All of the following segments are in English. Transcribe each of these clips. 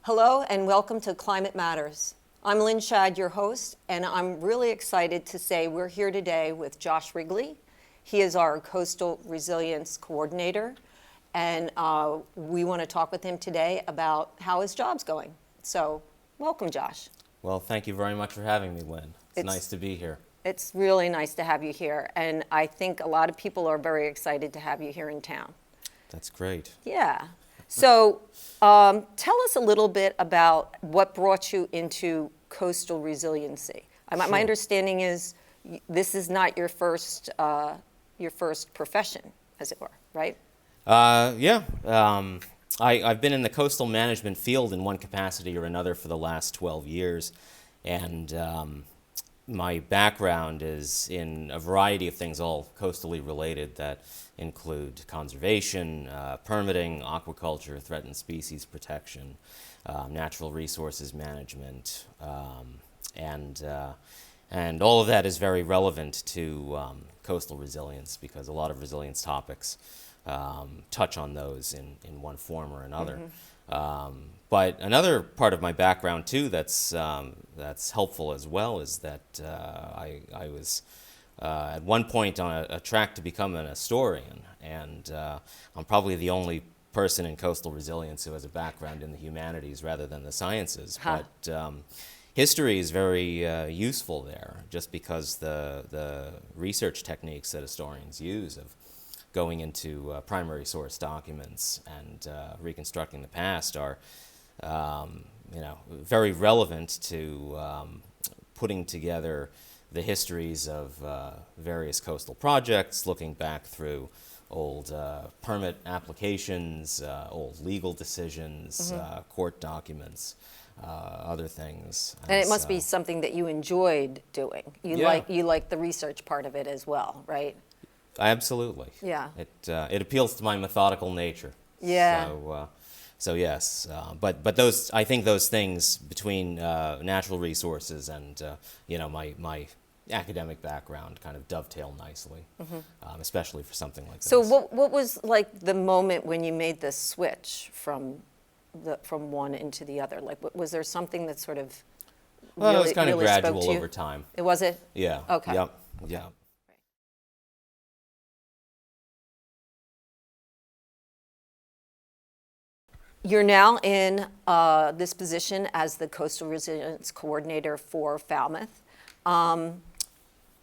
Hello and welcome to Climate Matters. I'm Lynn Shad, your host, and I'm really excited to say we're here today with Josh Wrigley. He is our Coastal Resilience Coordinator, and we want to talk with him today about how his job's going. So, welcome, Josh. Well, thank you very much for having me, Lynn. It's nice to be here. It's really nice to have you here, and I think a lot of people are very excited to have you here in town. That's great. Yeah. So tell us a little bit about what brought you into coastal resiliency. Sure. My understanding is this is not your first profession, as it were, right? Yeah. I've been in the coastal management field in one capacity or another for the last 12 years, and my background is in a variety of things, all coastally related, that include conservation, permitting, aquaculture, threatened species protection, natural resources management, and all of that is very relevant to coastal resilience because a lot of resilience topics touch on those in one form or another. But another part of my background too that's helpful as well is that I was at one point on a track to become an historian, and I'm probably the only person in coastal resilience who has a background in the humanities rather than the sciences. Huh. But history is very useful there, just because the research techniques that historians use of going into primary source documents and reconstructing the past are very relevant to putting together the histories of various coastal projects, looking back through old permit applications, old legal decisions, court documents, other things. And it must be something that you enjoyed doing. You like the research part of it as well, right? Absolutely. Yeah. It appeals to my methodical nature. Yeah. So yes, but those, I think those things between natural resources and my academic background kind of dovetail nicely, especially for something like this. So what was like the moment when you made the switch from one into the other? Like, was there something that sort of Well, really, it was kind of really spoke gradual to you? over time. It was it? Yeah. Okay. Yep. Yeah. You're now in this position as the Coastal Resilience Coordinator for Falmouth.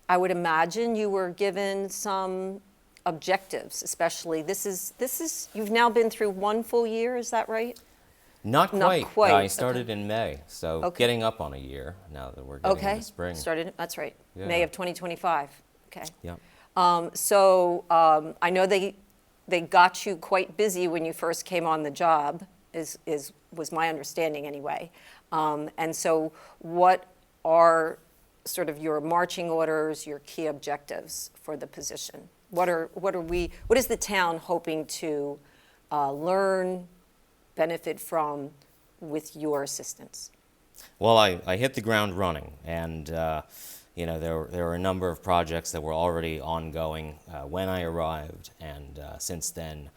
I would imagine you were given some objectives, especially this is you've now been through one full year, is that right? Not Not quite. quite, I started in May, so Okay. getting up on a year now that we're getting Okay. into spring. Started, that's right. Yeah. May of 2025. Okay. Yep. I know they got you quite busy when you first came on the job, was my understanding anyway. And so what are sort of your marching orders, your key objectives for the position? What is the town hoping to learn, benefit from with your assistance? Well, I hit the ground running, and there were a number of projects that were already ongoing when I arrived, and since then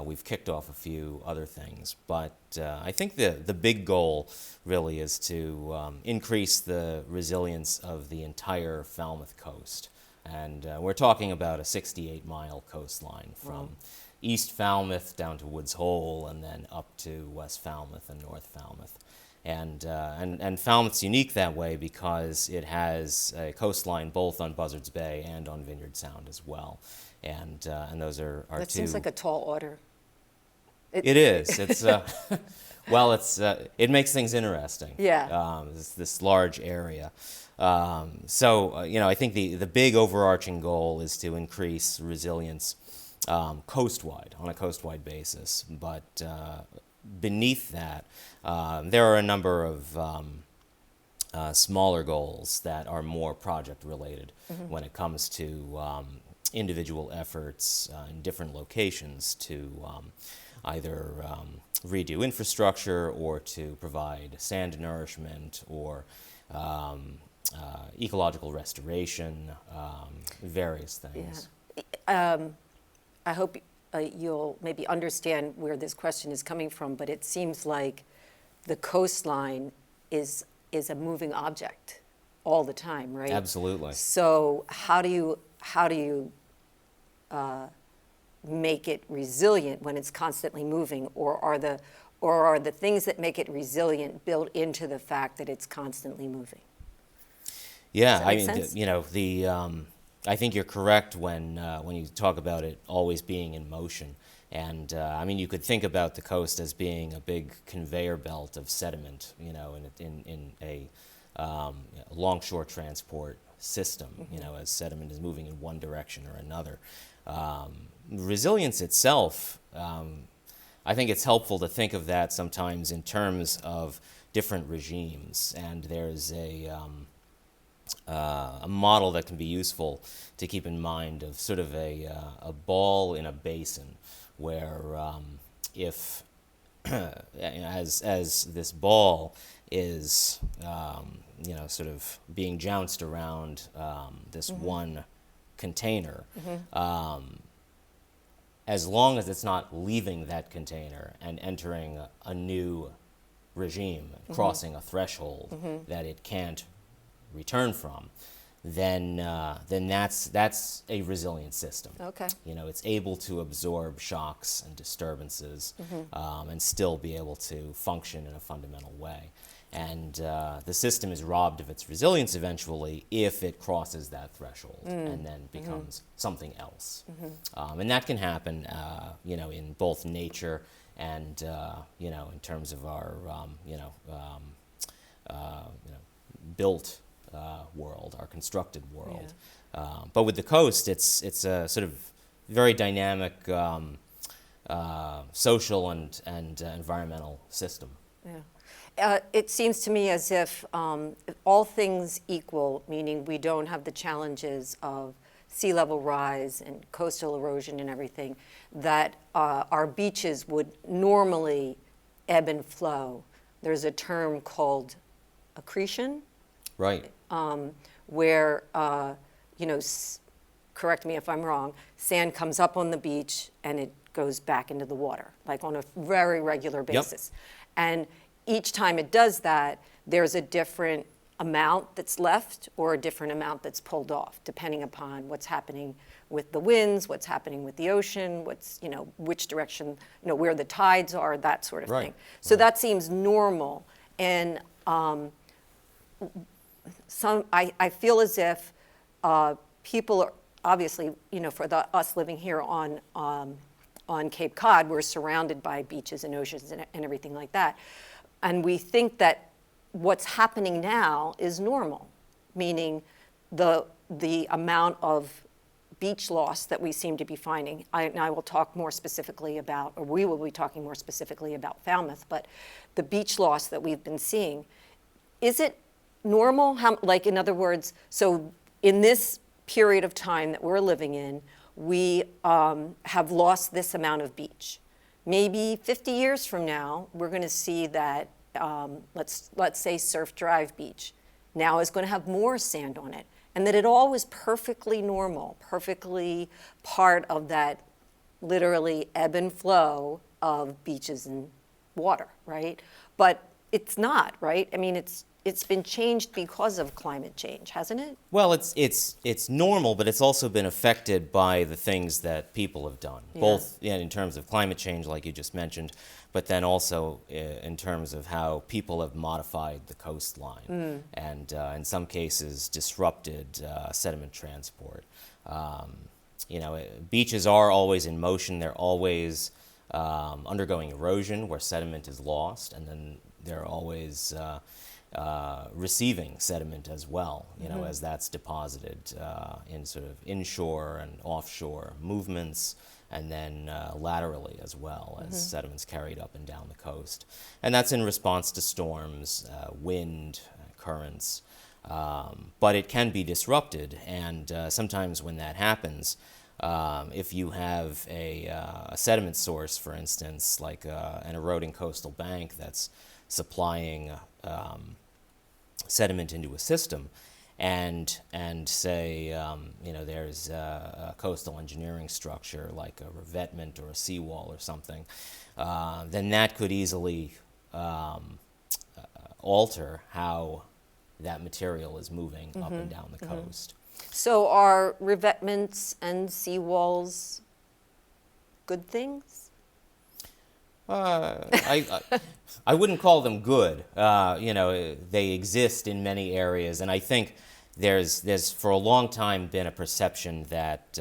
we've kicked off a few other things. But I think the big goal really is to increase the resilience of the entire Falmouth coast, and we're talking about a 68-mile coastline from East Falmouth down to Woods Hole, and then up to West Falmouth and North Falmouth. And Falmouth's unique that way because it has a coastline both on Buzzards Bay and on Vineyard Sound as well, and those are That two. seems like a tall order. It is. It's well, it makes things interesting. Yeah. This large area. I think the big overarching goal is to increase resilience coastwide, on a coastwide basis, but beneath that, there are a number of smaller goals that are more project related when it comes to individual efforts in different locations to either redo infrastructure or to provide sand nourishment or ecological restoration, various things. Yeah. I hope you'll maybe understand where this question is coming from, but it seems like the coastline is a moving object all the time, right? Absolutely. So how do you make it resilient when it's constantly moving, or are the things that make it resilient built into the fact that it's constantly moving? Yeah, Does that I make mean, sense? I think you're correct when you talk about it always being in motion. And I mean, you could think about the coast as being a big conveyor belt of sediment, in a longshore transport system, as sediment is moving in one direction or another. Resilience itself, I think it's helpful to think of that sometimes in terms of different regimes. And there's a model that can be useful to keep in mind of sort of a ball in a basin, where if as this ball is sort of being jounced around this one container, as long as it's not leaving that container and entering a new regime, crossing a threshold that it can't return from, then that's a resilient system. Okay. It's able to absorb shocks and disturbances, and still be able to function in a fundamental way. And the system is robbed of its resilience eventually if it crosses that threshold and then becomes something else. And that can happen, in both nature and in terms of our built world, our constructed world. But with the coast, it's a sort of very dynamic social and environmental system. Yeah. It seems to me as if all things equal, meaning we don't have the challenges of sea level rise and coastal erosion and everything, that our beaches would normally ebb and flow. There's a term called accretion. Right. Where, correct me if I'm wrong, sand comes up on the beach and it goes back into the water, like on a very regular basis. And each time it does that, there's a different amount that's left or a different amount that's pulled off, depending upon what's happening with the winds, what's happening with the ocean, which direction, where the tides are, that sort of thing. So that seems normal. And I feel as if people are obviously, for us living here on Cape Cod, we're surrounded by beaches and oceans and everything like that, and we think that what's happening now is normal, meaning the amount of beach loss that we seem to be finding. I will talk more specifically about, or we will be talking more specifically about Falmouth, but the beach loss that we've been seeing, is it normal? In other words, so in this period of time that we're living in, we have lost this amount of beach. Maybe 50 years from now, we're going to see that, let's say Surf Drive Beach now is going to have more sand on it, and that it all was perfectly normal, perfectly part of that literally ebb and flow of beaches and water, right? But it's not, right? I mean, it's been changed because of climate change, hasn't it? Well, it's normal, but it's also been affected by the things that people have done, both in terms of climate change, like you just mentioned, but then also in terms of how people have modified the coastline and in some cases disrupted sediment transport. Beaches are always in motion. They're always undergoing erosion where sediment is lost, and then they're always receiving sediment as well, as that's deposited in sort of inshore and offshore movements, and then laterally as well as sediments carried up and down the coast. And that's in response to storms, wind, currents. But it can be disrupted, and sometimes when that happens, if you have a sediment source, for instance, like an eroding coastal bank that's supplying sediment into a system, and say there's a coastal engineering structure like a revetment or a seawall or something, then that could easily alter how that material is moving up and down the coast. So are revetments and seawalls good things? I wouldn't call them good. They exist in many areas, and I think there's for a long time been a perception that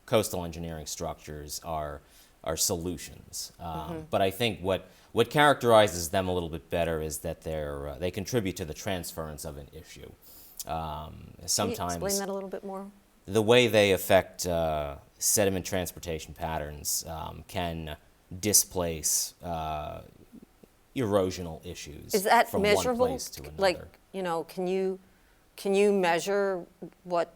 coastal engineering structures are solutions. But I think what characterizes them a little bit better is that they contribute to the transference of an issue. Sometimes Can you explain that a little bit more? the way they affect sediment transportation patterns can displace erosional issues Is that from measurable? one place to another. Like, can you measure what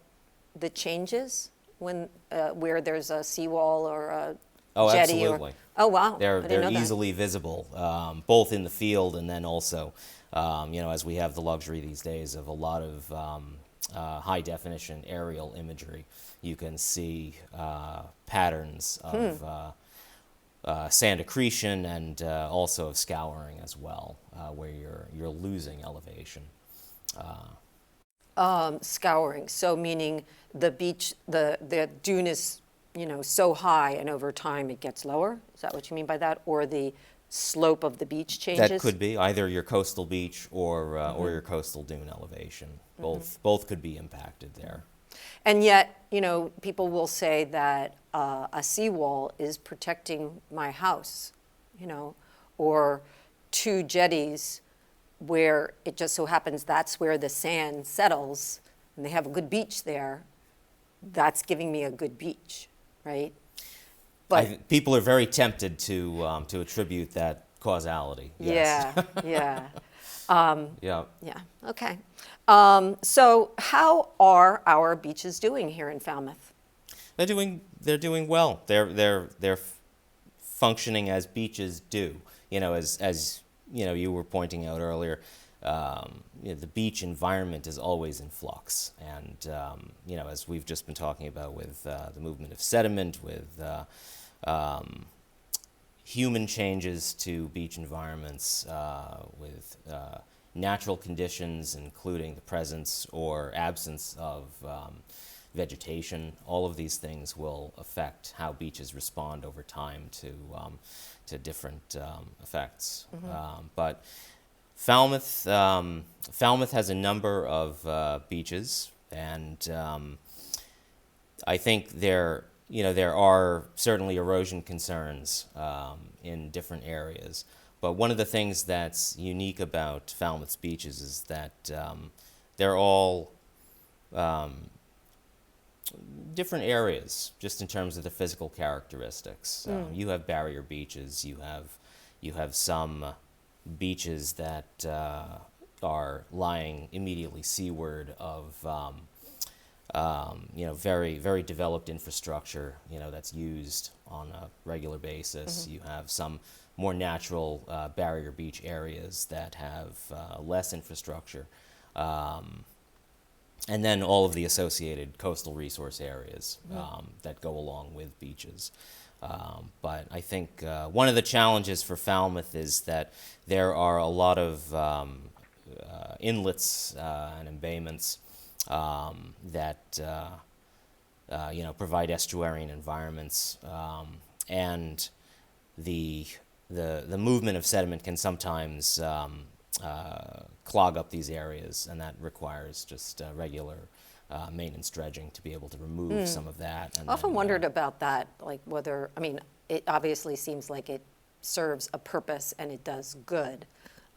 the change is when where there's a seawall or a Oh, jetty? absolutely. Oh, wow. I They're didn't know that. easily visible, both in the field and then also, as we have the luxury these days of a lot of high definition aerial imagery, you can see patterns of sand accretion and also of scouring as well, where you're losing elevation. Scouring, so meaning the beach, the dune is, so high and over time it gets lower? Is that what you mean by that? Or the slope of the beach changes? That could be either your coastal beach or your coastal dune elevation. Both could be impacted there. And yet, people will say that a seawall is protecting my house, or two jetties where it just so happens that's where the sand settles and they have a good beach there. That's giving me a good beach, right? But People are very tempted to attribute that causality. Yes. yeah. Yeah. Yeah, okay. So how are our beaches doing here in Falmouth? They're doing well. They're functioning as beaches do. As you were pointing out earlier, the beach environment is always in flux, and as we've just been talking about with the movement of sediment, with human changes to beach environments, with natural conditions, including the presence or absence of vegetation. All of these things will affect how beaches respond over time to different effects. But Falmouth has a number of beaches, and I think there are certainly erosion concerns in different areas. But one of the things that's unique about Falmouth's beaches is that they're all different areas, just in terms of the physical characteristics. You have barrier beaches. You have some beaches that are lying immediately seaward of very, very developed infrastructure that's used on a regular basis. You have some more natural barrier beach areas that have less infrastructure. And then all of the associated coastal resource areas that go along with beaches. But I think one of the challenges for Falmouth is that there are a lot of inlets and embayments that provide estuarine environments, and the movement of sediment can sometimes clog up these areas, and that requires just regular maintenance dredging to be able to remove some of that. And I often wondered about that, like whether, it obviously seems like it serves a purpose and it does good.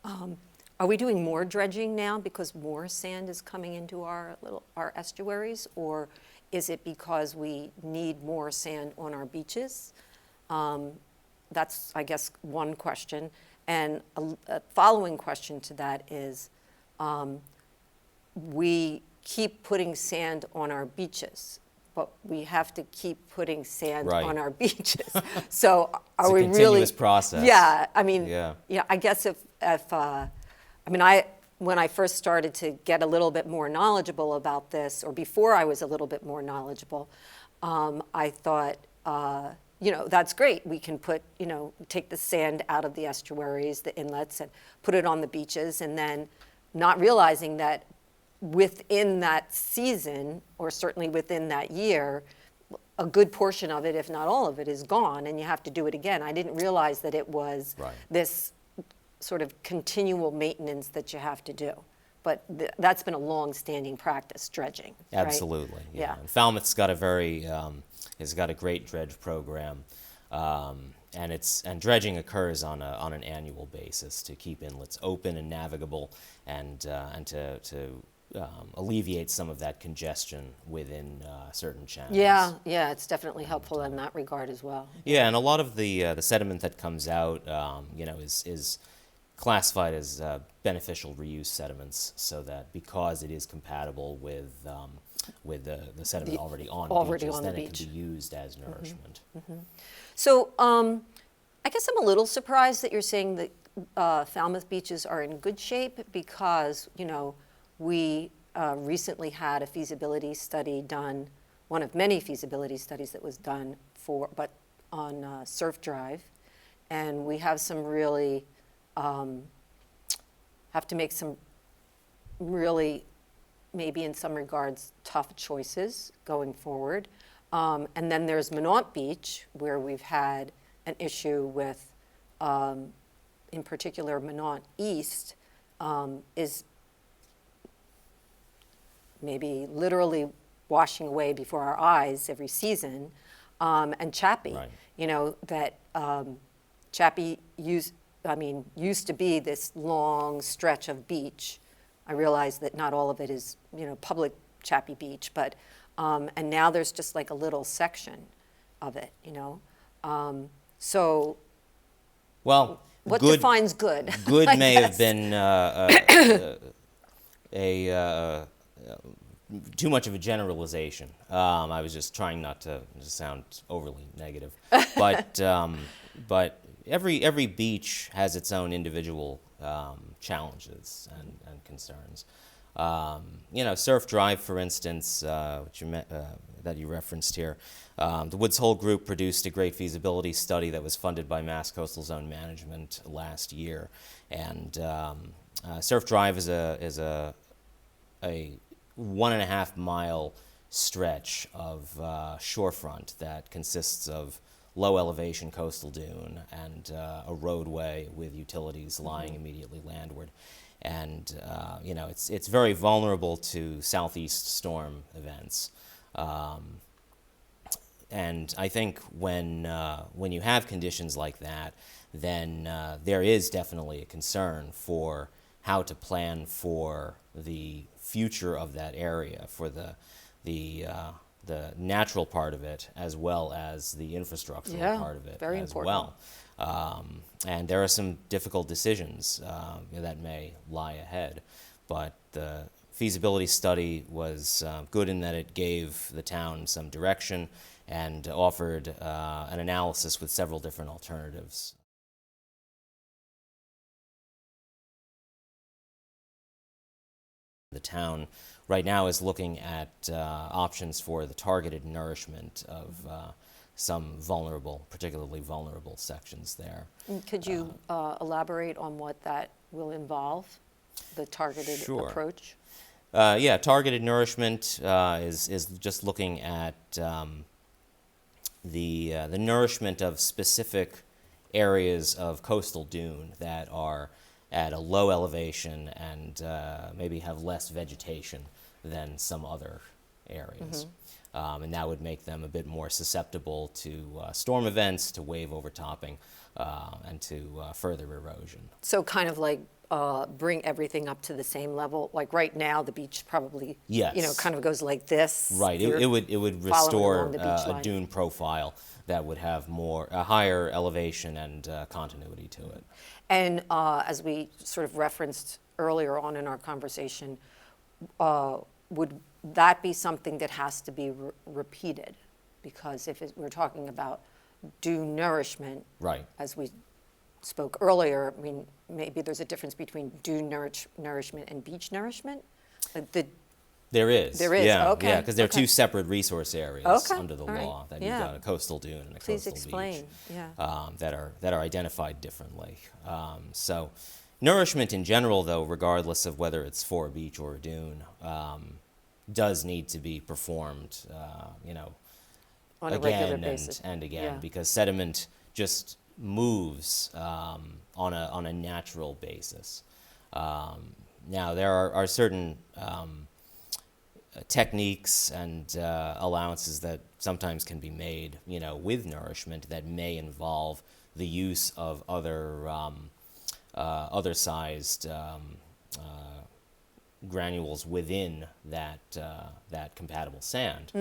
Are we doing more dredging now because more sand is coming into our estuaries, or is it because we need more sand on our beaches? That's, I guess, one question. And a following question to that is, we keep putting sand on our beaches, but we have to keep putting sand Right. on our beaches. So are It's a we continuous really? process. Yeah, Yeah. I guess when I first started to get a little bit more knowledgeable about this, or before I was a little bit more knowledgeable, I thought, that's great. We can put, take the sand out of the estuaries, the inlets, and put it on the beaches, and then not realizing that within that season, or certainly within that year, a good portion of it, if not all of it, is gone, and you have to do it again. I didn't realize that it was this sort of continual maintenance that you have to do. But that's been a long-standing practice, dredging. Absolutely, right? yeah. And Falmouth's got has got a great dredge program, and dredging occurs on an annual basis to keep inlets open and navigable, and to alleviate some of that congestion within certain channels. Yeah, it's definitely helpful in that regard as well. Yeah, and a lot of the sediment that comes out, is classified as beneficial reuse sediments, so that because it is compatible with the sediment already on beaches, then it can be used as nourishment. So I guess I'm a little surprised that you're saying that Falmouth beaches are in good shape, because we recently had a feasibility study done, one of many feasibility studies that was done on Surf Drive, and we have some really have to make some really, maybe in some regards, tough choices going forward. And then there's Minot Beach, where we've had an issue with, in particular, Minot East is maybe literally washing away before our eyes every season, and Chappie, that Chappie used to be this long stretch of beach. I realize that not all of it is, public Chappie Beach, but, and now there's just like a little section of it, so. Well, what defines good? Good may have been too much of a generalization. I was just trying not to sound overly negative, but every beach has its own individual challenges and concerns. Surf Drive, for instance, that you referenced here, the Woods Hole Group produced a great feasibility study that was funded by Mass Coastal Zone Management last year, and Surf Drive is a 1.5 mile stretch of shorefront that consists of low elevation coastal dune and a roadway with utilities lying immediately landward. And it's very vulnerable to southeast storm events. And I think when you have conditions like that, then there is definitely a concern for how to plan for the future of that area, for the natural part of it, as well as the infrastructural part of it very as important. well. And there are some difficult decisions that may lie ahead, but the feasibility study was good in that it gave the town some direction and offered an analysis with several different alternatives. The town right now is looking at options for the targeted nourishment of some particularly vulnerable sections there. Could you elaborate on what that will involve, the targeted approach? Targeted nourishment is just looking at the nourishment of specific areas of coastal dune that are at a low elevation and maybe have less vegetation than some other areas. And that would make them a bit more susceptible to storm events, to wave overtopping, and to further erosion. So kind of like bring everything up to the same level. Like right now, the beach probably, kind of goes like this. Right. It would restore a dune profile that would have a higher elevation and continuity to it. And as we sort of referenced earlier on in our conversation, would that be something that has to be repeated? Because if we're talking about dune nourishment, right, as we spoke earlier, maybe there's a difference between dune nourishment and beach nourishment. There is. There is, Yeah, okay, yeah, because they're okay. two separate resource areas Okay, under the all right, law. That yeah. you've got a coastal dune and a Please coastal explain, beach. yeah. That are identified differently. So, nourishment in general, though, regardless of whether it's for a beach or a dune, does need to be performed. On a regular Again basis. and again, Yeah. because sediment just moves on a natural basis. Now there are certain techniques and allowances that sometimes can be made, with nourishment that may involve the use of other sized granules within that compatible sand,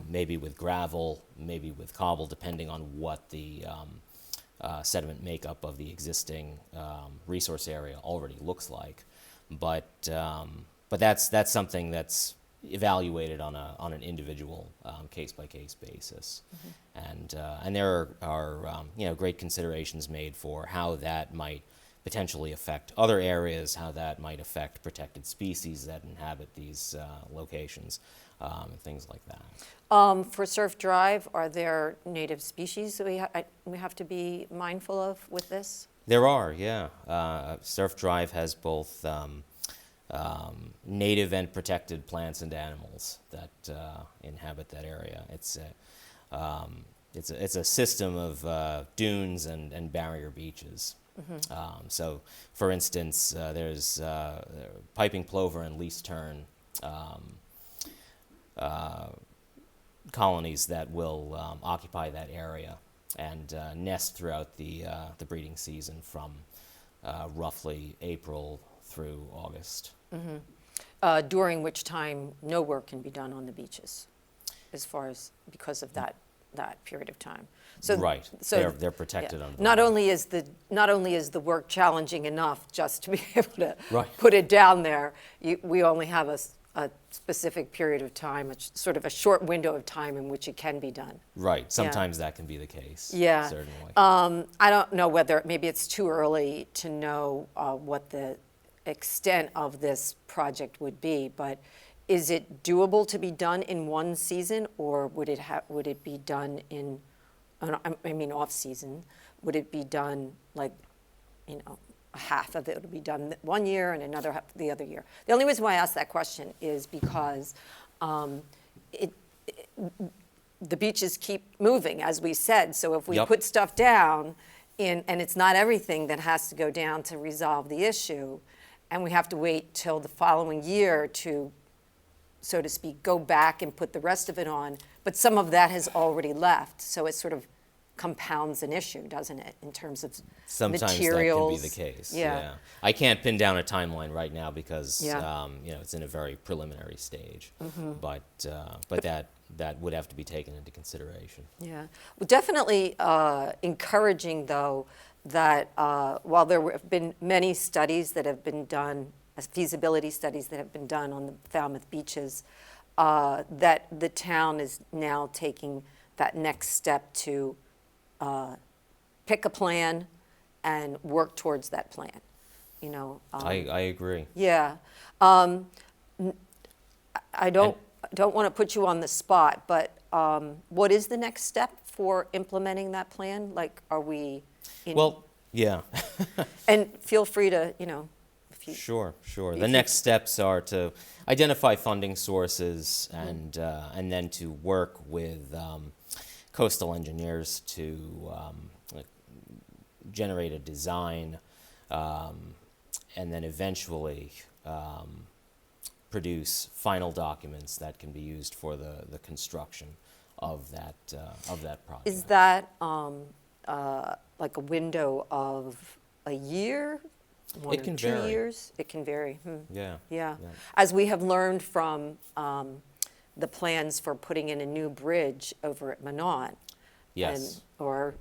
maybe with gravel, maybe with cobble, depending on what the sediment makeup of the existing resource area already looks like. But that's something that's evaluated on an individual case by case basis, and there are great considerations made for how that might potentially affect other areas, how that might affect protected species that inhabit these locations, and things like that. For Surf Drive, are there native species that we have to be mindful of with this? There are, yeah. Surf Drive has both native and protected plants and animals that inhabit that area. It's a system of dunes and barrier beaches. So, for instance, there's piping plover and least tern colonies that will occupy that area and nest throughout the breeding season from roughly April through August. During which time no work can be done on the beaches, because of that period of time. So, right. So they're protected under the not law. only is the work challenging enough just to be able to Right. put it down there, we only have a specific period of time, sort of a short window of time in which it can be done. Right. Sometimes that can be the case. Yeah. Certainly. I don't know whether, maybe it's too early to know what the extent of this project would be, but is it doable to be done in one season, or would it be done in, off season? Would it be done like, half of it would be done one year and another half the other year? The only reason why I asked that question is because the beaches keep moving, as we said. So if we Yep. put stuff down, and it's not everything that has to go down to resolve the issue, and we have to wait till the following year to, so to speak, go back and put the rest of it on, but some of that has already left. So it sort of compounds an issue, doesn't it, in terms of Sometimes materials. that can be the case. Yeah. I can't pin down a timeline right now because Yeah. it's in a very preliminary stage. Mm-hmm. But that would have to be taken into consideration. Yeah, well, definitely encouraging, though, that while there have been many studies that have been done, feasibility studies that have been done on the Falmouth beaches, that the town is now taking that next step to pick a plan and work towards that plan. I agree. Yeah. I don't want to put you on the spot, but what is the next step for implementing that plan? Like, are we in? Well, yeah. And feel free to, if you. Sure. if The you- next steps are to identify funding sources and then to work with coastal engineers to generate a design and then eventually produce final documents that can be used for the construction of that project. Is that like a window of a year? It can 2 vary. years? It can vary. Yeah. Yeah. As we have learned from the plans for putting in a new bridge over at Minot. Yes. Or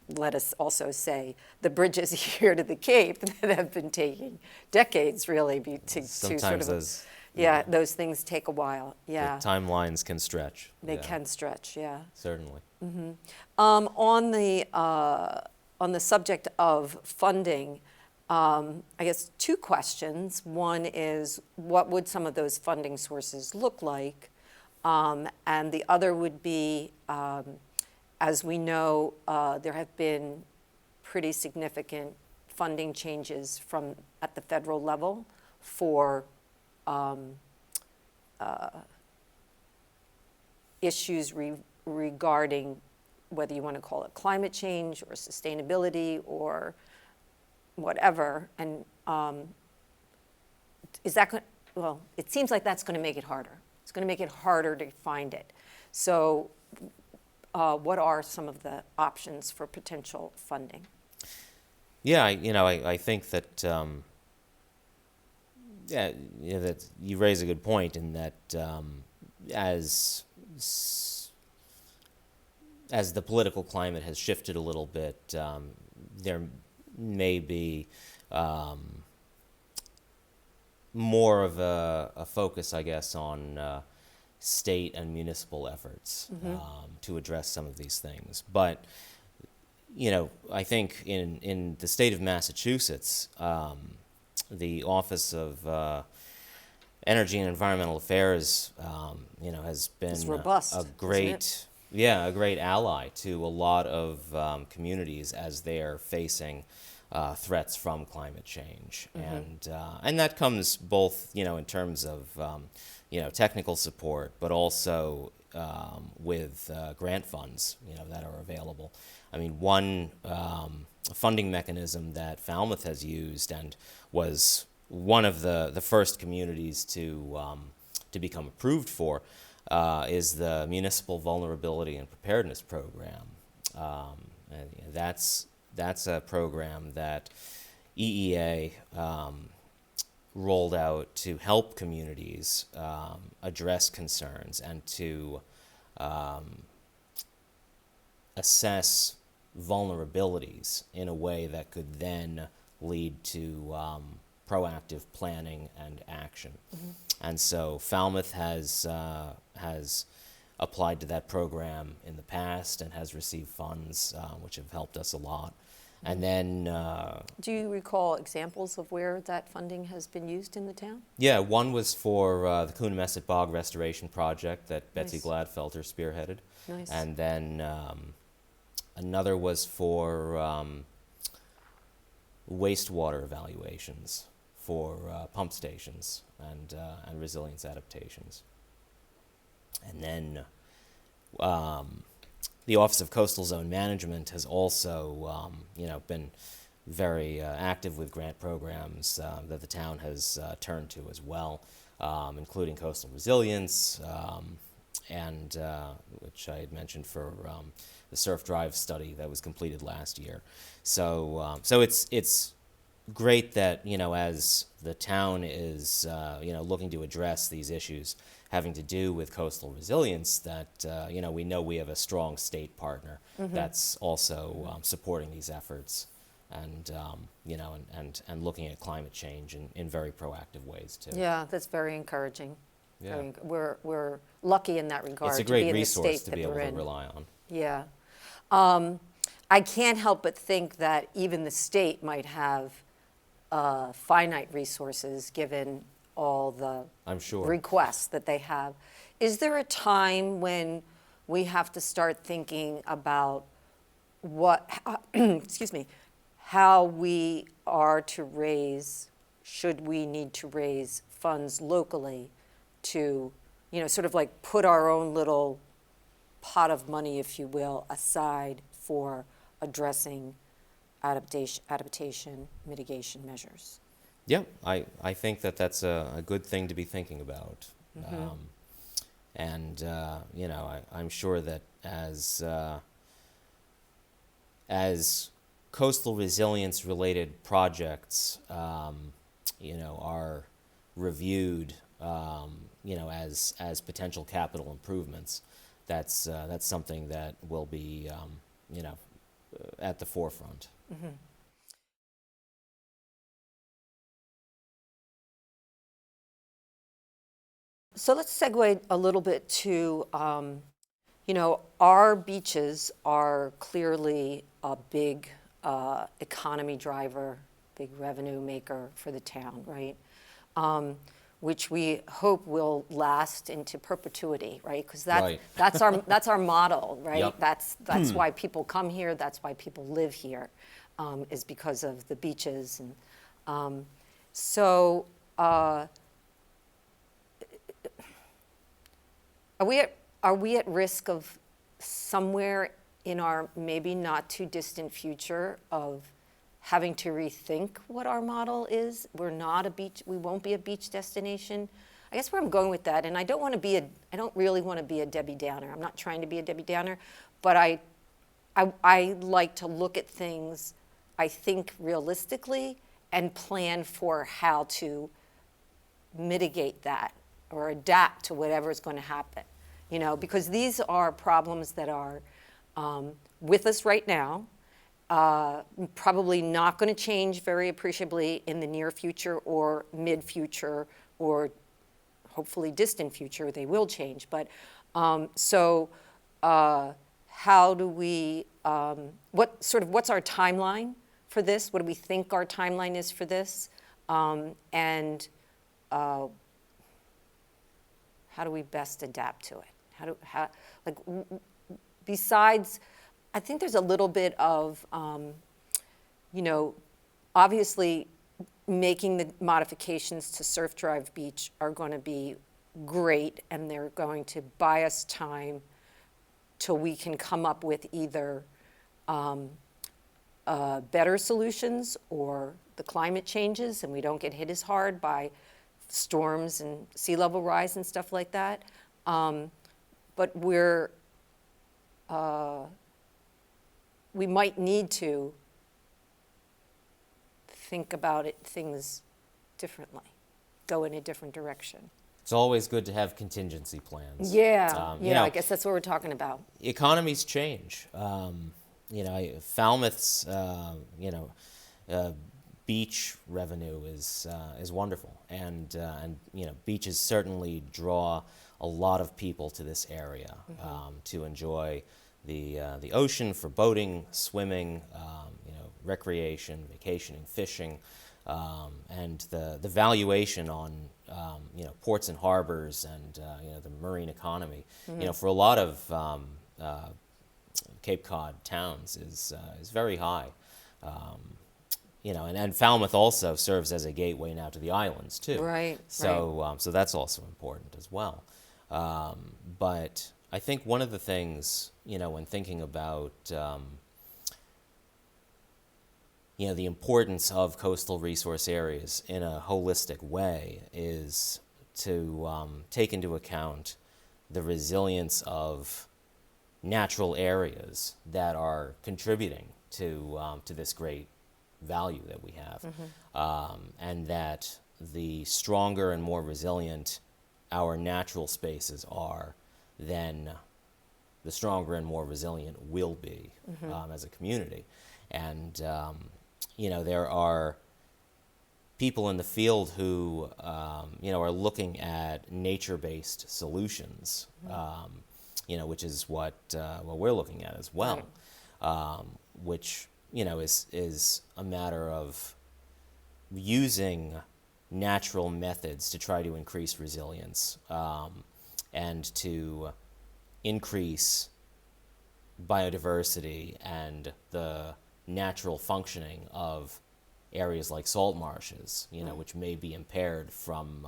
let us also say the bridges here to the Cape that have been taking decades, really, to Sometimes sort of. those Those things take a while. the Yeah. timelines can stretch. They Yeah, can stretch. Yeah. certainly. On the subject of funding, I guess, two questions. One is, what would some of those funding sources look like? And the other would be, as we know, there have been pretty significant funding changes at the federal level for issues regarding whether you want to call it climate change or sustainability or whatever. And is that going? Well, it seems like that's going to make it harder. It's going to make it harder to find it. So, what are some of the options for potential funding? Yeah, I think that that you raise a good point in that as the political climate has shifted a little bit, there may be more of a focus, I guess, on state and municipal efforts to address some of these things. But I think in the state of Massachusetts, the Office of Energy and Environmental Affairs, has been It's robust, a isn't great, a great ally to a lot of communities as they are facing threats from climate change, and that comes both in terms of technical support, but also with grant funds that are available. I mean, one funding mechanism that Falmouth has used and was one of the first communities to become approved for is the Municipal Vulnerability and Preparedness Program. And that's a program that EEA rolled out to help communities address concerns and to assess vulnerabilities in a way that could then lead to proactive planning and action. And so Falmouth has applied to that program in the past and has received funds which have helped us a lot. And then Do you recall examples of where that funding has been used in the town? yeah, one was for the Coonamessett Bog Restoration Project that Betsy Nice. Gladfelter spearheaded. Nice. And then another was for wastewater evaluations for pump stations and resilience adaptations. And then the Office of Coastal Zone Management has also, been very active with grant programs that the town has turned to as well, including Coastal Resilience, and which I had mentioned for the Surf Drive study that was completed last year. So it's great that as the town is looking to address these issues having to do with coastal resilience, that we know we have a strong state partner that's also supporting these efforts, and and looking at climate change in very proactive ways too. Yeah, that's very encouraging. Yeah. We're lucky in that regard. It's a to great be in the resource state to that be able we're to in. rely on. Yeah. I can't help but think that even the state might have finite resources given all the I'm sure. requests that they have. Is there a time when we have to start thinking about excuse me, how we are to should we need to raise funds locally to, sort of like put our own little pot of money, if you will, aside for addressing adaptation mitigation measures? Yeah, I think that's a good thing to be thinking about. And I'm sure that as coastal resilience related projects are reviewed as potential capital improvements, that's something that will be at the forefront. So let's segue a little bit to, our beaches are clearly a big economy driver big revenue maker for the town, right? Which we hope will last into perpetuity, right? Because Right. that's our model, right? Yep. That's why people come here. That's why people live here, is because of the beaches. And so, are we at risk of somewhere in our maybe not too distant future of having to rethink what our model is? We're not a beach, we won't be a beach destination. I guess where I'm going with that, and I don't really want to be a Debbie Downer. I'm not trying to be a Debbie Downer, but I like to look at things, I think realistically, and plan for how to mitigate that or adapt to whatever is going to happen. Because these are problems that are with us right now, probably not going to change very appreciably in the near future or mid-future or hopefully distant future. They will change. But how do we, what's our timeline for this? What do we think our timeline is for this? And how do we best adapt to it? Besides, I think there's a little bit of, obviously making the modifications to Surf Drive Beach are going to be great, and they're going to buy us time till we can come up with either better solutions or the climate changes and we don't get hit as hard by storms and sea level rise and stuff like that. But we might need to think about things differently, go in a different direction. It's always good to have contingency plans. Yeah, I guess that's what we're talking about. Economies change. Falmouth's, beach revenue is wonderful, and beaches certainly draw a lot of people to this area to enjoy the ocean for boating, swimming, recreation, vacationing, fishing, and the valuation on ports and harbors and the marine economy. For a lot of Cape Cod towns is very high. And Falmouth also serves as a gateway now to the islands too. Right. So that's also important as well. But I think one of the things, when thinking about, the importance of coastal resource areas in a holistic way is to take into account the resilience of natural areas that are contributing to this great value that we have, and that the stronger and more resilient our natural spaces are, then the stronger and more resilient we'll be as a community. And there are people in the field who are looking at nature-based solutions, which is what we're looking at as well, which is a matter of using natural methods to try to increase resilience and to increase biodiversity and the natural functioning of areas like salt marshes, which may be impaired from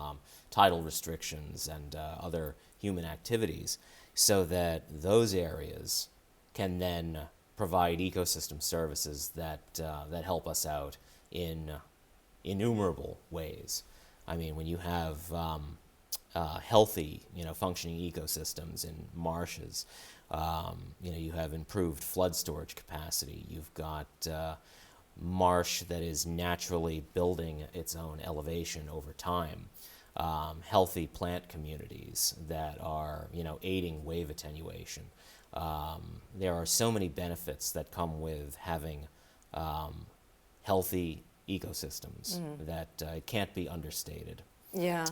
tidal restrictions and other human activities, so that those areas can then provide ecosystem services that help us out in innumerable ways. I mean, when you have healthy, functioning ecosystems in marshes, you have improved flood storage capacity. You've got marsh that is naturally building its own elevation over time. Healthy plant communities that are, aiding wave attenuation. There are so many benefits that come with having healthy ecosystems that it can't be understated. Yeah.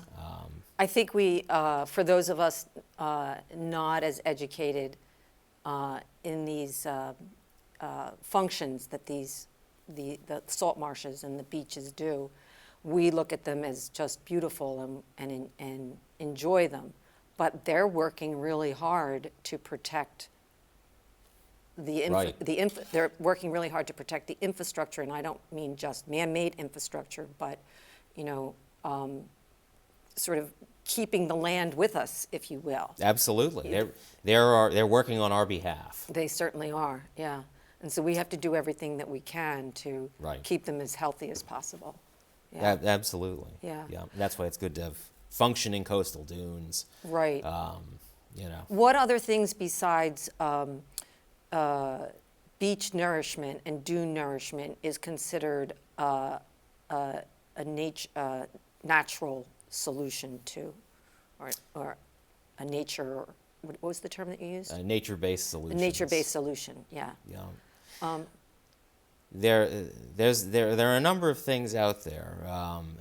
I think for those of us not as educated in these functions that these the salt marshes and the beaches do. We look at them as just beautiful and enjoy them, but they're working really hard to protect Right. they're working really hard to protect the infrastructure, and I don't mean just man-made infrastructure, but, you know, sort of keeping the land with us, if you will. Absolutely. They're working on our behalf. They certainly are, yeah. And so we have to do everything that we can to Right. keep them as healthy as possible. Yeah. Absolutely. Yeah. Yeah. That's why it's good to have functioning coastal dunes. Right. You know. What other things besides beach nourishment and dune nourishment is considered a natural solution to, or a nature, or what was the term that you used? Nature-based A solutions. nature-based solution, yeah. Yeah. There are a number of things out there,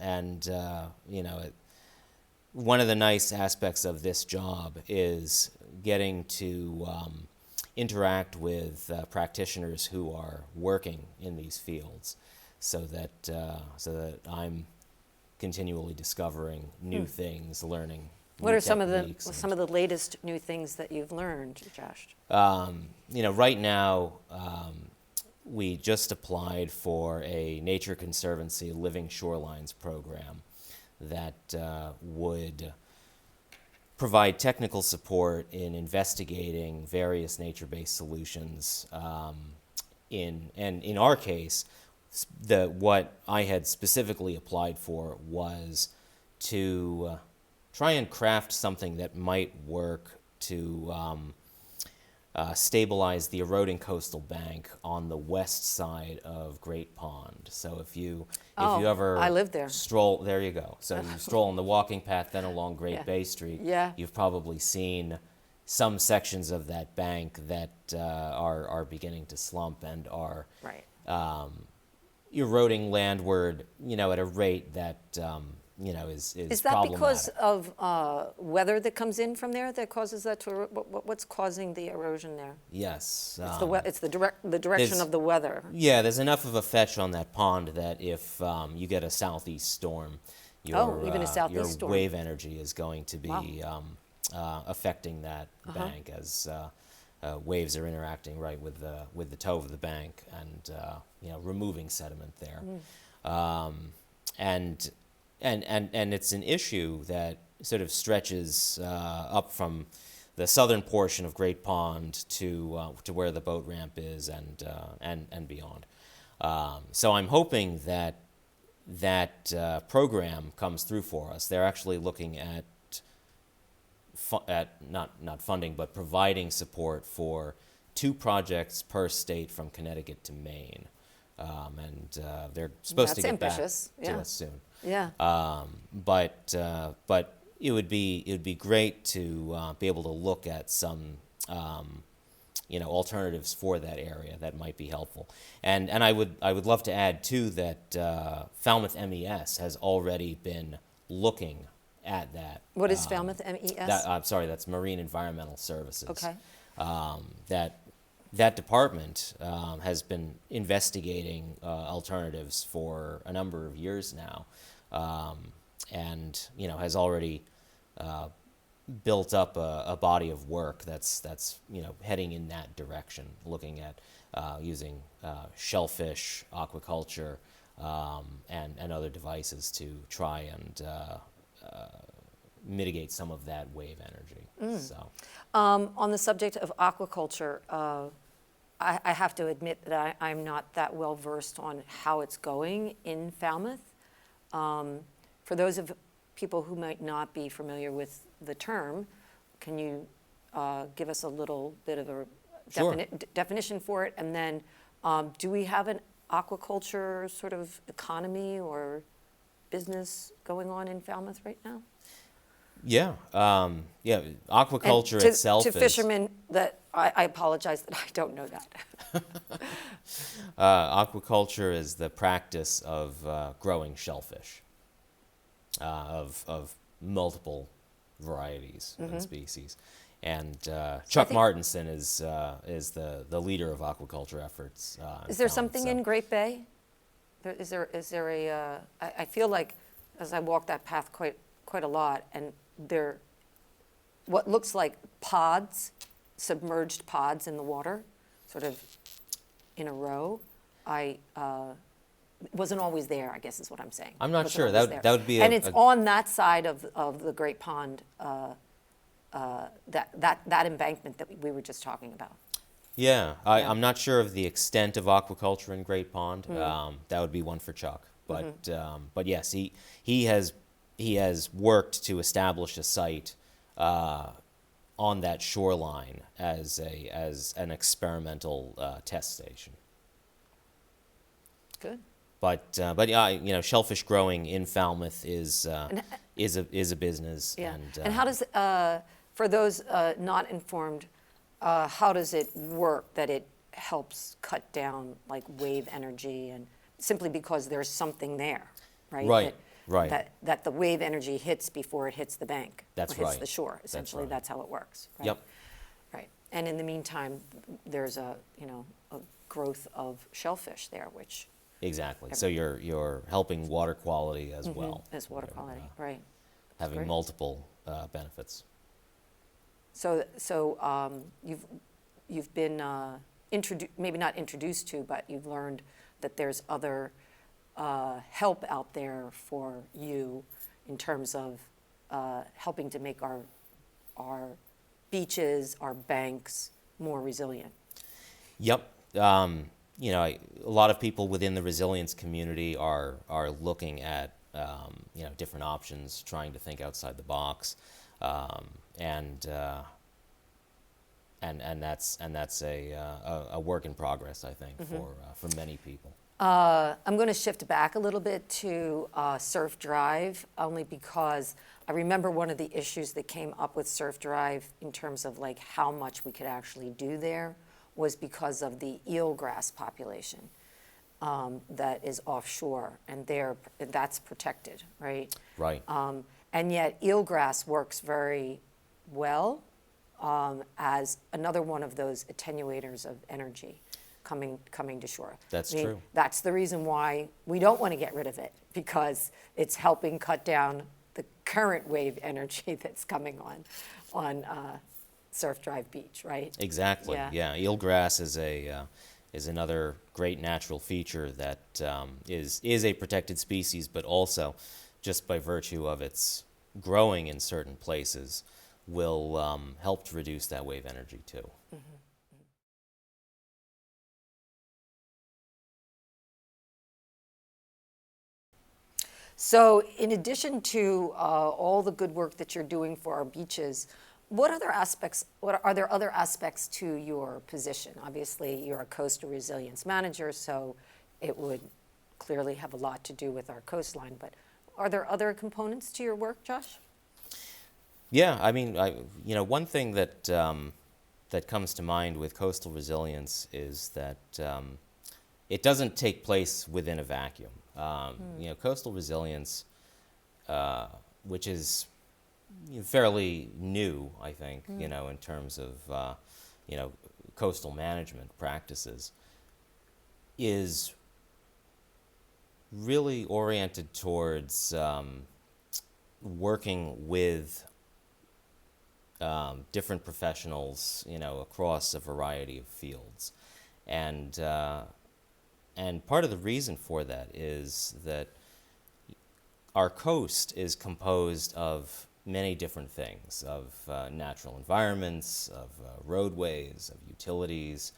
and you know, one of the nice aspects of this job is getting to interact with practitioners who are working in these fields, so that I'm continually discovering new things, learning. What new are some of techniques the latest new things that you've learned, Josh? You know, right now, we just applied for a Nature Conservancy Living Shorelines program that would provide technical support in investigating various nature-based solutions. In our case, what I had specifically applied for was to try and craft something that might work to stabilize the eroding coastal bank on the west side of Great Pond. So if you ever I live there. stroll, there you go. So you stroll on the walking path, then along Great Yeah. Bay Street. Yeah. You've probably seen some sections of that bank that are beginning to slump and are Right. eroding landward, you know, at a rate that you know is Is that problematic. because of weather that comes in from there that causes that to? What's causing the erosion there? Yes. It's the direction there's- of the weather. Yeah, there's enough of a fetch on that pond that if you get a southeast storm, your, even a southeast your storm. wave energy is going to be Wow. affecting that bank as waves are interacting right with the toe of the bank and you know, removing sediment there. And it's an issue that sort of stretches up from the southern portion of Great Pond to where the boat ramp is and beyond. So I'm hoping that program comes through for us. They're actually looking at not funding, but providing support for 2 projects per state from Connecticut to Maine. And they're supposed to That's get back ambitious, to yeah. us soon. Yeah. But it would be great to be able to look at some you know, alternatives for that area that might be helpful. And I would love to add too that Falmouth MES has already been looking at that. What is Falmouth MES? I'm sorry, that's Marine Environmental Services. Okay. That department has been investigating alternatives for a number of years now, and you know, has already built up a body of work that's you know, heading in that direction, looking at using shellfish, aquaculture, and other devices to try and mitigate some of that wave energy. So. On the subject of aquaculture, I have to admit that I'm not that well versed on how it's going in Falmouth. For those of people who might not be familiar with the term, can you give us a little bit of a Sure. definition for it? And then do we have an aquaculture sort of economy or business going on in Falmouth right now? Yeah, yeah. Aquaculture And to, itself to is fishermen that I apologize that I don't know that. aquaculture is the practice of growing shellfish of multiple varieties and species. And Chuck Martinson is the leader of aquaculture efforts. Is there Falmouth, something so- in Great Bay Is there a, I feel like as I walk that path quite a lot, and there, what looks like pods, submerged pods in the water, sort of in a row, wasn't always there, I guess is what I'm saying. I'm not Wasn't sure. always That there. would be And it's on that side of the Great Pond, that embankment that we were just talking about. Yeah, I'm not sure of the extent of aquaculture in Great Pond. That would be one for Chuck. But yes, he has worked to establish a site on that shoreline as an experimental test station. Good. But yeah, shellfish growing in Falmouth is a business. Yeah. And, And how does, for those not informed, how does it work that it helps cut down like wave energy, and simply because there's something there, right? Right, right. That the wave energy hits before it hits the bank. That's or hits right. the shore. Essentially, right. that's how it works. Right? Yep. Right. And in the meantime, there's a growth of shellfish there, which Exactly. So you're helping water quality as well. is water quality, right? That's Having great. multiple benefits. So you've been maybe not introduced to, but you've learned that there's other help out there for you in terms of helping to make our beaches, our banks more resilient. Yep. A lot of people within the resilience community are looking at different options, trying to think outside the box, and that's a work in progress, I think, for many people. I'm going to shift back a little bit to Surf Drive, only because I remember one of the issues that came up with Surf Drive in terms of like how much we could actually do there was because of the eelgrass population that is offshore, and that's protected, right? Right. And yet eelgrass works very well as another one of those attenuators of energy coming to shore. That's true. That's the reason why we don't want to get rid of it, because it's helping cut down the current wave energy that's coming on Surf Drive Beach, right? Exactly. Yeah. Eelgrass is another great natural feature that is a protected species, but also just by virtue of its growing in certain places will help to reduce that wave energy too. So in addition to all the good work that you're doing for our beaches, what are there other aspects to your position? Obviously, you're a coastal resilience manager, so it would clearly have a lot to do with our coastline, but are there other components to your work, Josh? Yeah, I mean, one thing that that comes to mind with coastal resilience is that it doesn't take place within a vacuum. Coastal resilience, which is fairly new, I think, in terms of coastal management practices, is really oriented towards working with different professionals, across a variety of fields, and part of the reason for that is that our coast is composed of many different things, of natural environments, of roadways, of utilities,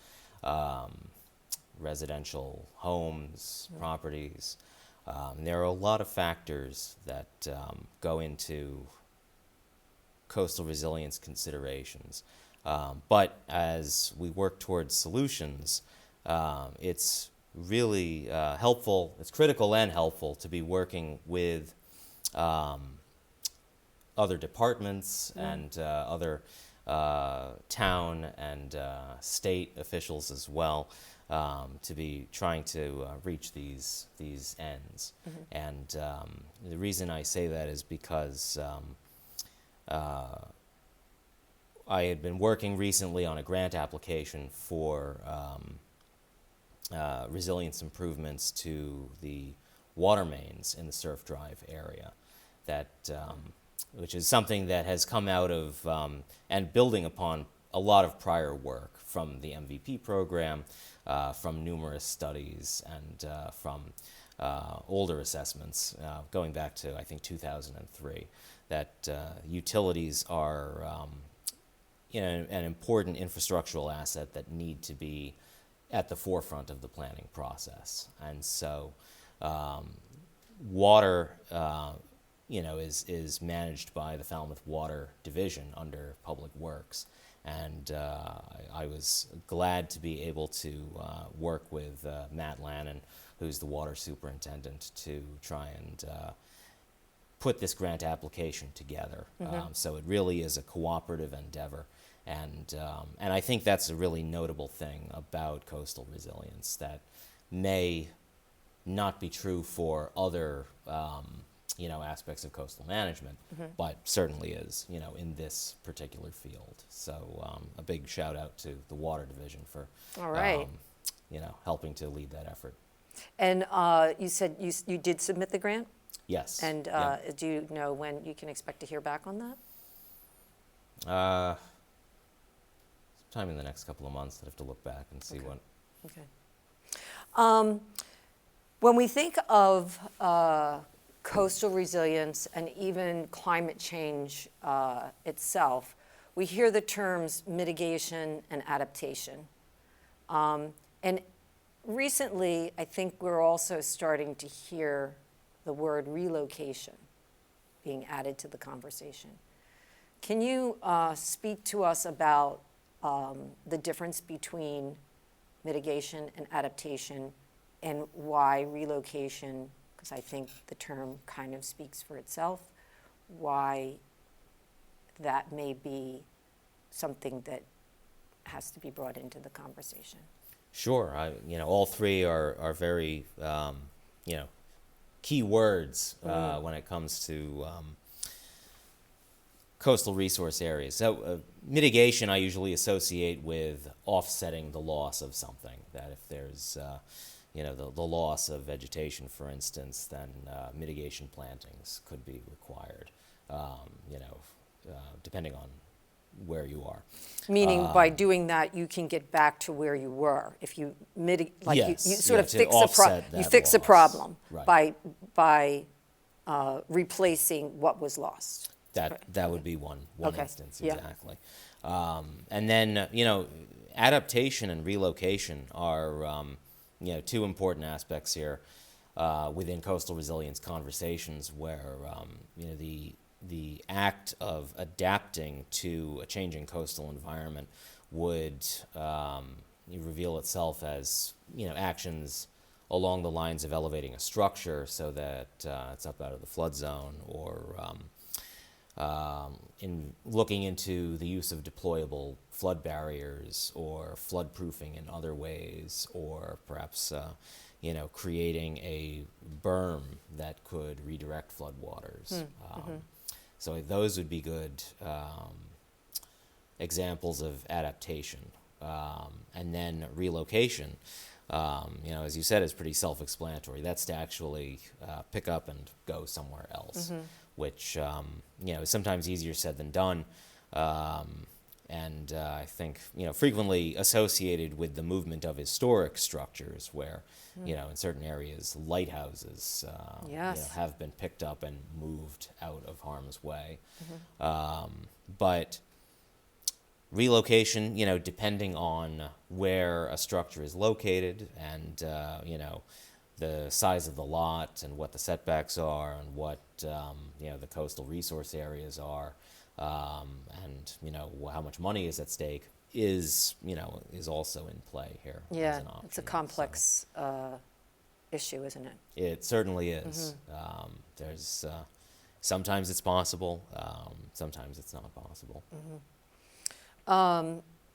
residential homes, properties. There are a lot of factors that go into coastal resilience considerations. But as we work towards solutions, it's really helpful, it's critical and helpful to be working with other departments and other town and state officials as well, to be trying to reach these ends. And the reason I say that is because I had been working recently on a grant application for resilience improvements to the water mains in the Surf Drive area, which is something that has come out of and building upon a lot of prior work from the MVP program, from numerous studies, and from older assessments going back to, I think, 2003, that utilities are an important infrastructural asset that need to be at the forefront of the planning process. And so water is managed by the Falmouth Water Division under Public Works. And I was glad to be able to work with Matt Lannon, who's the water superintendent, to try and put this grant application together. So it really is a cooperative endeavor. And I think that's a really notable thing about coastal resilience that may not be true for other aspects of coastal management, but certainly is, in this particular field. So a big shout out to the Water Division for, All right. helping to lead that effort. And you said you did submit the grant? Yes. And yeah. do you know when you can expect to hear back on that? Sometime in the next couple of months, I'd have to look back and see what. Okay. When we think of coastal resilience and even climate change itself, we hear the terms mitigation and adaptation. And recently, I think we're also starting to hear the word relocation being added to the conversation. Can you speak to us about the difference between mitigation and adaptation and why relocation, because I think the term kind of speaks for itself, why that may be something that has to be brought into the conversation? Sure. All three are very, key words when it comes to coastal resource areas. So mitigation I usually associate with offsetting the loss of something, that if there's the loss of vegetation, for instance, then mitigation plantings could be required, depending on where you are. Meaning by doing that, you can get back to where you were. If you Yes, you sort of to fix offset that you fix a loss. problem Right. by replacing what was lost. That would be one Okay. instance, Yeah. exactly. And then, adaptation and relocation are, two important aspects here within coastal resilience conversations where, the act of adapting to a changing coastal environment would reveal itself as, actions along the lines of elevating a structure so that it's up out of the flood zone, or in looking into the use of deployable flood barriers or flood proofing in other ways, or perhaps creating a berm that could redirect floodwaters. So those would be good examples of adaptation. And then relocation, as you said, is pretty self-explanatory. That's to actually pick up and go somewhere else, which is sometimes easier said than done, and I think frequently associated with the movement of historic structures, where in certain areas lighthouses Yes. have been picked up and moved out of harm's way, but relocation, depending on where a structure is located and the size of the lot and what the setbacks are and what the coastal resource areas are, and how much money is at stake is also in play here. Yeah, as an option. it's a complex issue, isn't it? It certainly is. There's sometimes it's possible, sometimes it's not possible.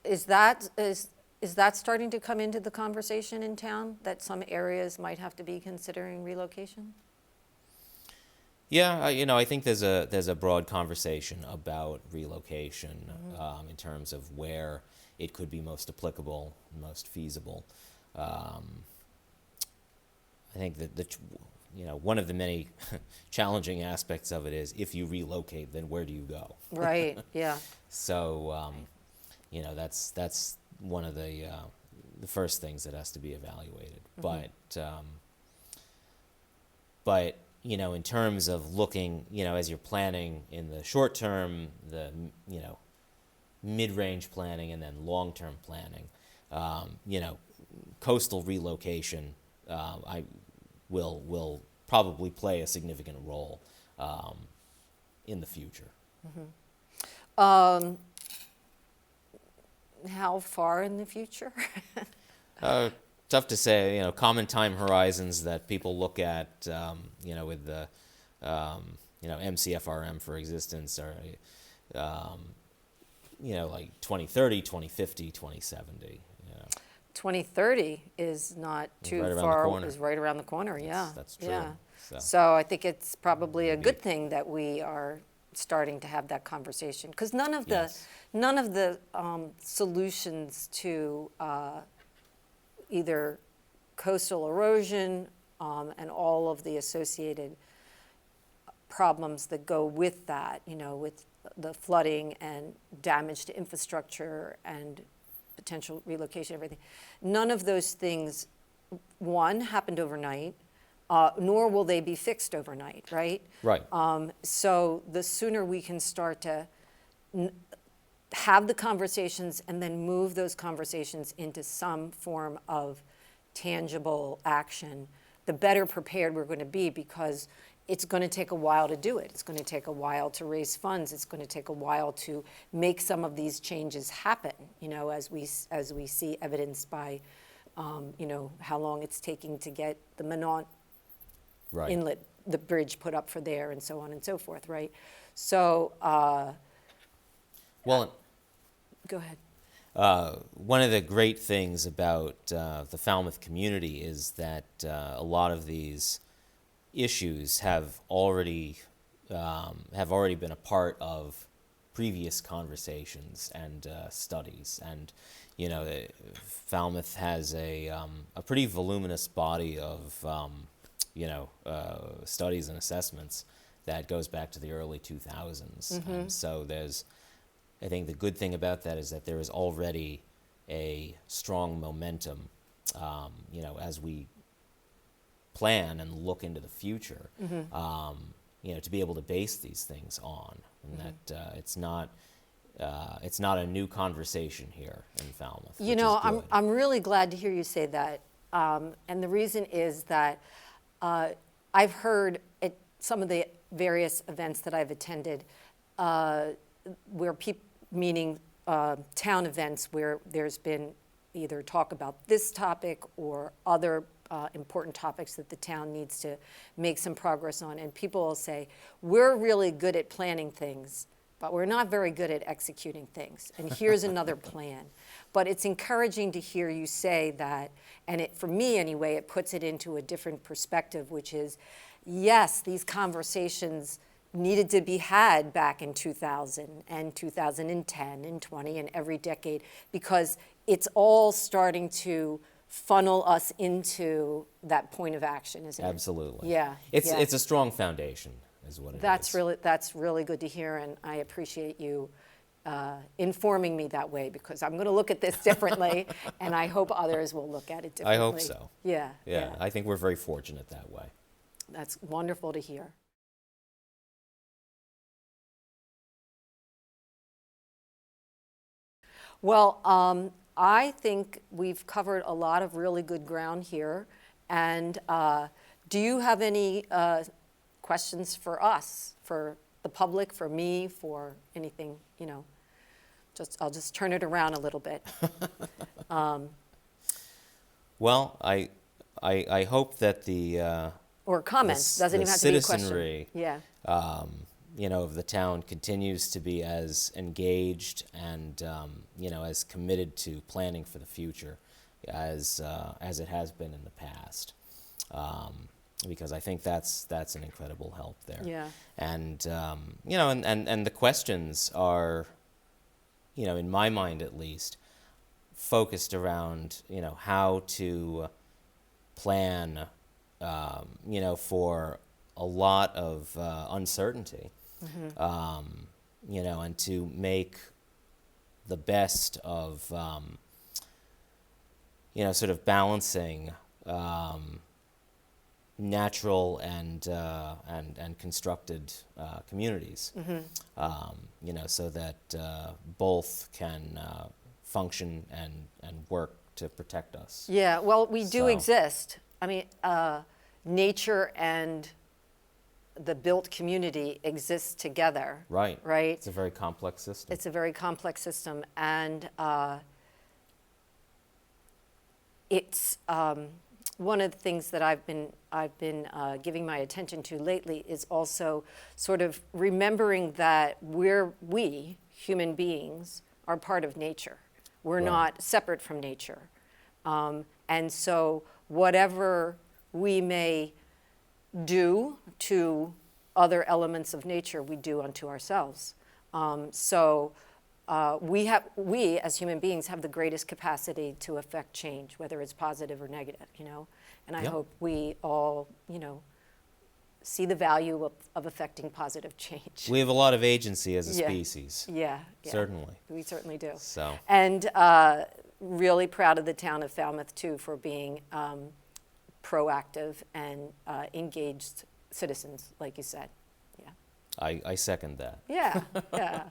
Is that starting to come into the conversation in town, that some areas might have to be considering relocation? Yeah, I think there's a broad conversation about relocation in terms of where it could be most applicable, most feasible. I think that one of the many challenging aspects of it is if you relocate, then where do you go? Right, yeah. So, that's one of the first things that has to be evaluated. But in terms of looking, as you're planning in the short term, the mid-range planning, and then long-term planning, coastal relocation, I will probably play a significant role in the future. How far in the future? Tough to say. Common time horizons that people look at, with the, MCFRM for existence are, like 2030, 2050, 2070. 2030 is not too right around the far, corner. is right around the corner, yeah. That's true. Yeah. So So I think it's probably a good thing that we are starting to have that conversation, because none of the solutions to either coastal erosion and all of the associated problems that go with that, with the flooding and damage to infrastructure and potential relocation, everything. None of those things, one, happened overnight, nor will they be fixed overnight, right? Right. So the sooner we can start to have the conversations and then move those conversations into some form of tangible action, the better prepared we're going to be, because it's going to take a while to do it. It's going to take a while to raise funds. It's going to take a while to make some of these changes happen, as we see evidenced by, how long it's taking to get the Minot Right. Inlet, the bridge put up for there, and so on and so forth, right? So, Well, go ahead. one of the great things about the Falmouth community is that a lot of these issues have already been a part of previous conversations and studies, and Falmouth has a pretty voluminous body of studies and assessments that goes back to the early 2000s, and so I think the good thing about that is that there is already a strong momentum, as we plan and look into the future, to be able to base these things on, and that it's not a new conversation here in Falmouth. Which is good. I'm really glad to hear you say that, and the reason is that I've heard at some of the various events that I've attended, where people, meaning town events, where there's been either talk about this topic or other important topics that the town needs to make some progress on, and people will say, we're really good at planning things, but we're not very good at executing things, and here's another plan. But it's encouraging to hear you say that, and for me anyway, it puts it into a different perspective, which is, yes, these conversations needed to be had back in 2000 and 2010 and 20 and every decade, because it's all starting to funnel us into that point of action, isn't it? Absolutely. Yeah. It's a strong foundation, is what it is. That's really good to hear, and I appreciate you informing me that way, because I'm going to look at this differently, and I hope others will look at it differently. I hope so. Yeah. I think we're very fortunate that way. That's wonderful to hear. Well, I think we've covered a lot of really good ground here. And do you have any questions for us, for the public, for me, for anything, I'll just turn it around a little bit. Well, I hope that the or comments, doesn't even have to be a question. Citizenry, Yeah. of the town continues to be as engaged and as committed to planning for the future as it has been in the past, because I think that's an incredible help there. Yeah. And and the questions are, in my mind at least, focused around, how to plan, for a lot of uncertainty, and to make the best of, sort of balancing natural and constructed communities, so that both can function and work to protect us. Yeah, well, we do So- exist. I mean, nature and the built community exist together. Right. Right? It's a very complex system. It's a very complex system, and it's one of the things that I've been giving my attention to lately is also sort of remembering that we human beings are part of nature. We're Right. not separate from nature, and so whatever we may do to other elements of nature, we do unto ourselves. We as human beings have the greatest capacity to affect change, whether it's positive or negative, And I Yeah. hope we all, see the value of affecting positive change. We have a lot of agency as a Yeah. species. Yeah. Certainly. We certainly do. So, And really proud of the town of Falmouth, too, for being proactive and engaged citizens, like you said. Yeah. I second that. Yeah, yeah.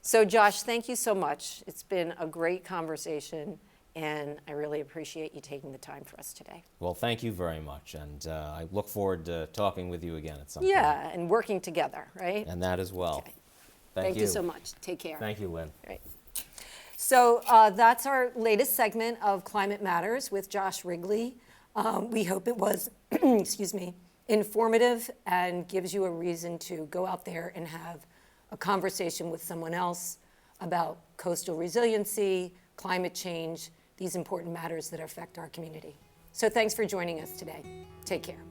So Josh, thank you so much. It's been a great conversation, and I really appreciate you taking the time for us today. Well, thank you very much, and I look forward to talking with you again at some point. Yeah, and working together, right? And that as well. Okay. Thank you so much. Take care. Thank you, Lynn. Right. So that's our latest segment of Climate Matters with Josh Wrigley. We hope it was, excuse me, informative and gives you a reason to go out there and have a conversation with someone else about coastal resiliency, climate change, these important matters that affect our community. So thanks for joining us today. Take care.